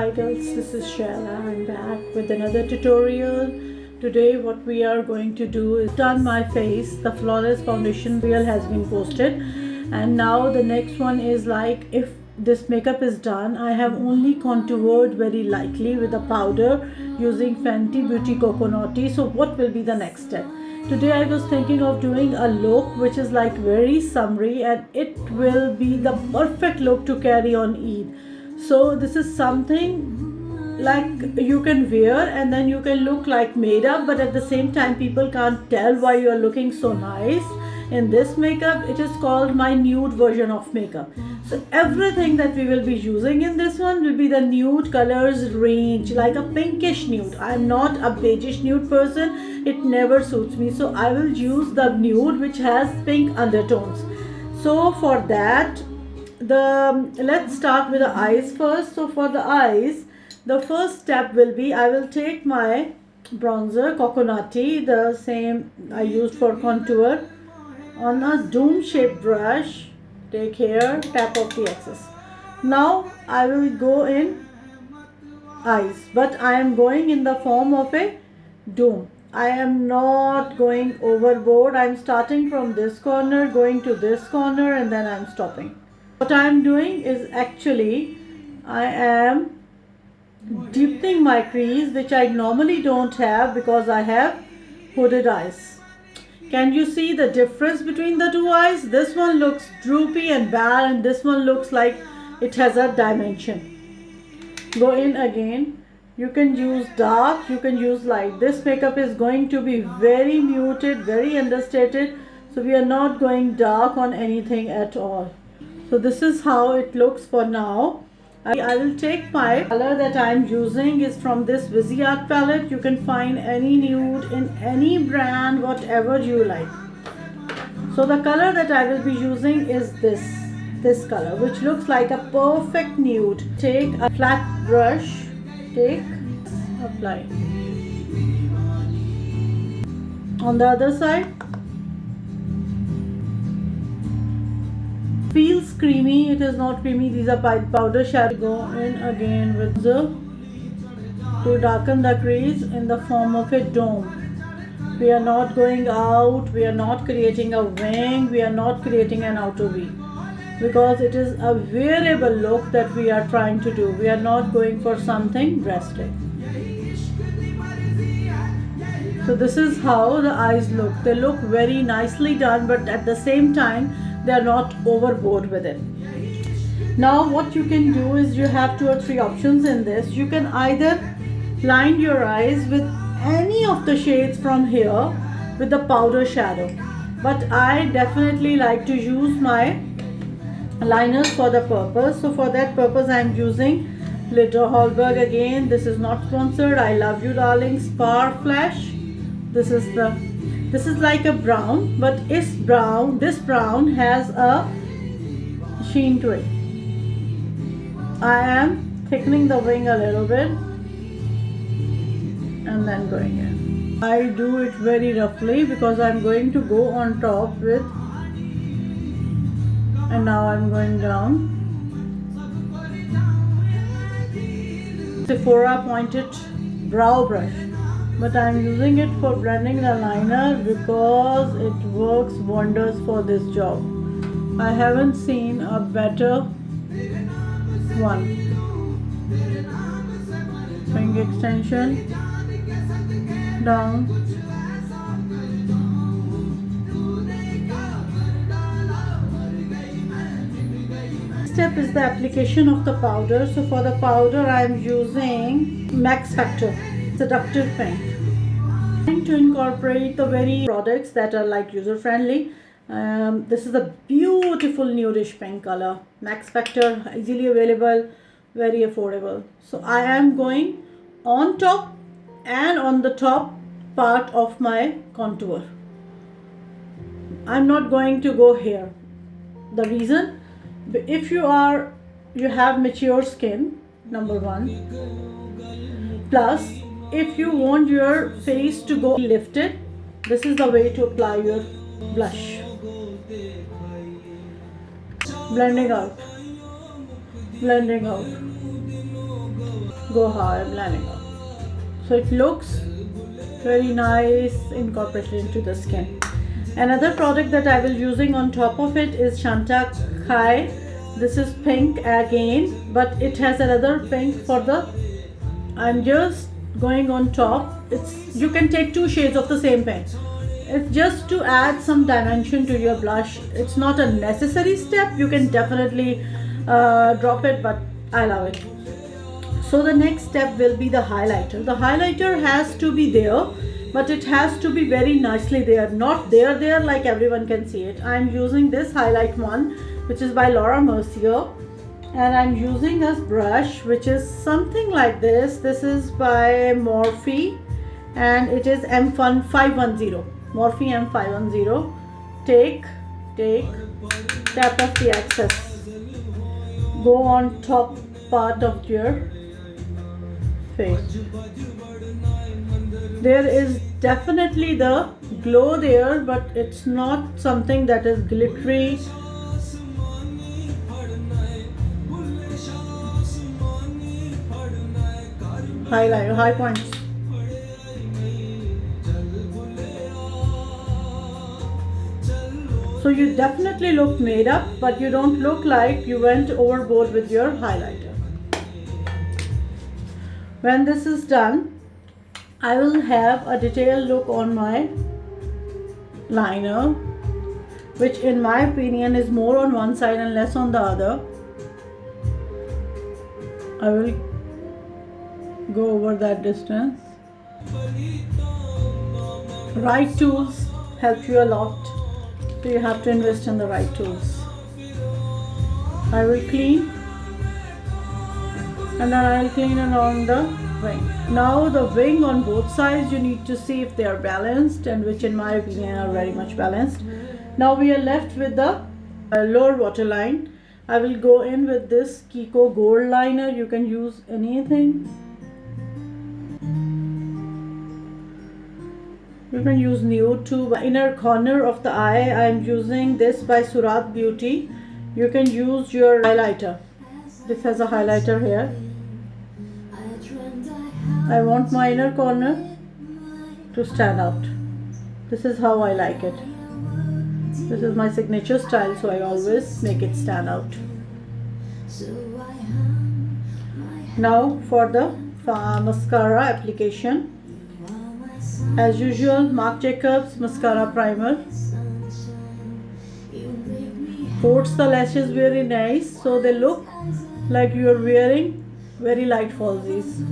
Hi girls, this is Shayla. I'm back with another tutorial. Today what we are going to do is done my face. The flawless foundation reel has been posted, and now the next one is like, if this makeup is done, I have only contoured very lightly with a powder using Fenty Beauty Coconutty. So what will be the next step? Today I was thinking of doing a look which is like very summery, and it will be the perfect look to carry on Eid. So this is something like you can wear and then you can look like made up, but at the same time people can't tell why you are looking so nice in this makeup. It is called my nude version of makeup. So everything that we will be using in this one will be the nude colors range, like a pinkish nude. I'm not a beigeish nude person, it never suits me, so I will use the nude which has pink undertones. So for that, let's start with the eyes first. So for the eyes, the first step will be, I will take my bronzer Coconutty, the same I used for contour, on a dome shaped brush. Take here, tap off the excess. Now I will go in eyes, but I am going in the form of a dome. I am not going overboard. I am starting from this corner, going to this corner, and then I am stopping. What I am doing is actually I am deepening my crease, which I normally don't have because I have hooded eyes. Can you see the difference between the two eyes? This one looks droopy and bad, and this one looks like it has a dimension. Go in again. You can use dark, you can use light. This makeup is going to be very muted, very understated, so we are not going dark on anything at all. So this is how it looks for now. I will take my color that I am using is from this Eyeshadow palette. You can find any nude in any brand, whatever you like. So the color that I will be using is this color, which looks like a perfect nude. Take a flat brush, apply. On the other side, feels creamy, it is not creamy. These are powder shadow. Go in again with the to darken the crease in the form of a dome. We are not going out, we are not creating a wing, we are not creating an outer V, because it is a wearable look that we are trying to do. We are not going for something drastic. So this is how the eyes look. They look very nicely done, but at the same time they are not overboard with it. Now what you can do is, you have 2 or 3 options in this. You can either line your eyes with any of the shades from here with the powder shadow, but I definitely like to use my liners for the purpose. So for that purpose I am using Glitter Hallberg again. This is not sponsored. I love you darling. Spar Flash. This is like a brown, but this brown has a sheen to it. I am thickening the wing a little bit and then going in. I do it very roughly because I'm going to go on top with, and now I'm going down. Sephora pointed brow brush, but I'm using it for blending the liner because it works wonders for this job. I haven't seen a better one. Wing extension down. Step is the application of the powder. So for the powder I am using Max Factor Seductive Paint. Trying to incorporate the very products that are like user friendly. This is a beautiful nudish pink color. Max Factor, easily available, very affordable. So I am going on top and on the top part of my contour. I'm not going to go here. The reason, if you have mature skin, number 1, plus if you want your face to go lifted, this is the way to apply your blush. Blending out. go how I'm blending out. So it looks very nice incorporated into the skin. Another product that I will using on top of it is Shanta Kai. This is pink again, but it has another pink for the, I'm just going on top. It's, you can take 2 shades of the same pink. It's just to add some dimension to your blush. It's not a necessary step. You can definitely drop it, but I love it. So the next step will be the highlighter. The highlighter has to be there, but it has to be very nicely there, not there like everyone can see it. I'm using this highlight one, which is by Laura Mercier, and I'm using this brush, which is something like this. This is by Morphe, and it is M510. Morphe M510. Take, tap off the excess. Go on top part of your face. There is definitely the glow there, but it's not something that is glittery. Highlight, high points. So you definitely look made up, but you don't look like you went overboard with your highlighter. When this is done, I will have a detailed look on my liner, which in my opinion is more on one side and less on the other. I will go over that distance. Right tools help you a lot, so you have to invest in the right tools. I will clean, and then I will clean along the wing. Now the wing on both sides, you need to see if they are balanced, and which in my opinion are very much balanced. Now we are left with the lower waterline. I will go in with this Coco gold liner. You can use anything. You can use nude too. Inner corner of the eye, I am using this by Surat Beauty. You can use your highlighter. This has a highlighter here. I want my inner corner to stand out. This is how I like it. This is my signature style, so I always make it stand out. Now for the mascara application. As usual, Marc Jacobs Mascara Primer. Coats the lashes very nice, so they look like you are wearing very light falsies.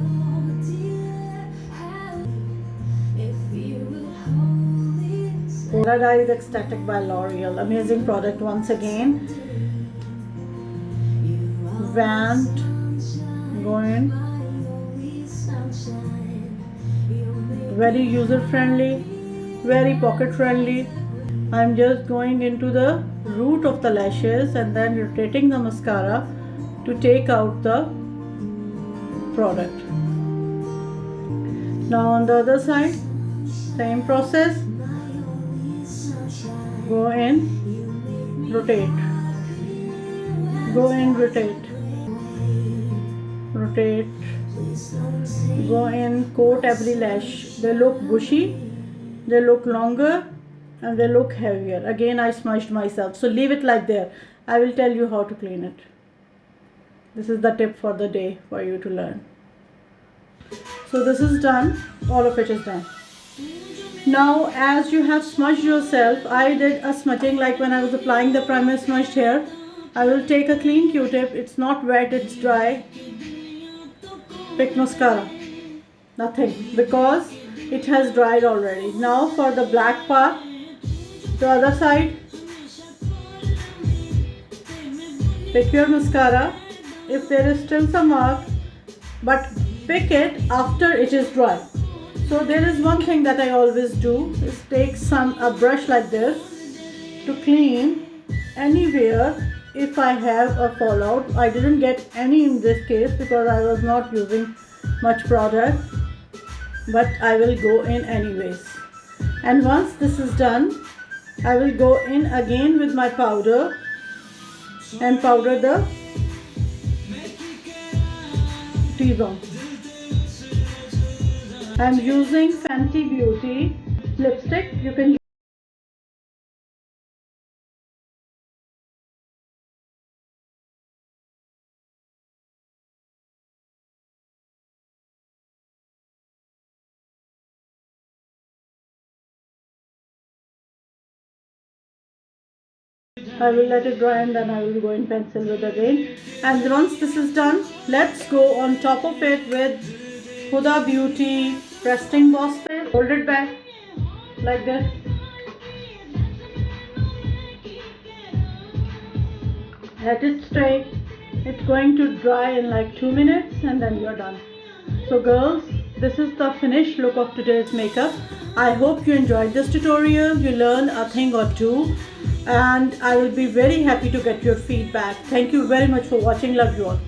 Paradise Extatic by L'Oreal. Amazing product once again. Vant. Going. Very user friendly. Very pocket friendly. I'm just going into the root of the lashes and then rotating the mascara to take out the product. Now on the other side, same process. Go in, rotate. Go in, rotate. Rotate. Go in, coat every lash. They look bushy, they look longer, and they look heavier. Again, I smudged myself, so leave it like there. I will tell you how to clean it. This is the tip for the day for you to learn. So this is done. All of it is done. Now as you have smudged yourself, I did a smudging like when I was applying the primer smudged here. I will take a clean Q-tip. It's not wet, it's dry. Pick mascara. Nothing, because it has dried already. Now for the black part, the other side. Pick your mascara. If there is still some mark, but pick it after it is dry. So there is one thing that I always do is take a brush like this to clean anywhere if I have a fallout. I didn't get any in this case because I was not using much product, but I will go in anyways. And once this is done, I will go in again with my powder and powder the T-zone. I'm using Fenty Beauty lipstick. You can I will let it dry and then I will go in pencil with again. And once this is done, let's go on top of it with Huda Beauty Resting Boss Paste. Hold it back like this. Let it stay. It's going to dry in like 2 minutes and then you're done. So girls, this is the finished look of today's makeup. I hope you enjoyed this tutorial. You learn a thing or two, and I will be very happy to get your feedback. Thank you very much for watching. Love you all.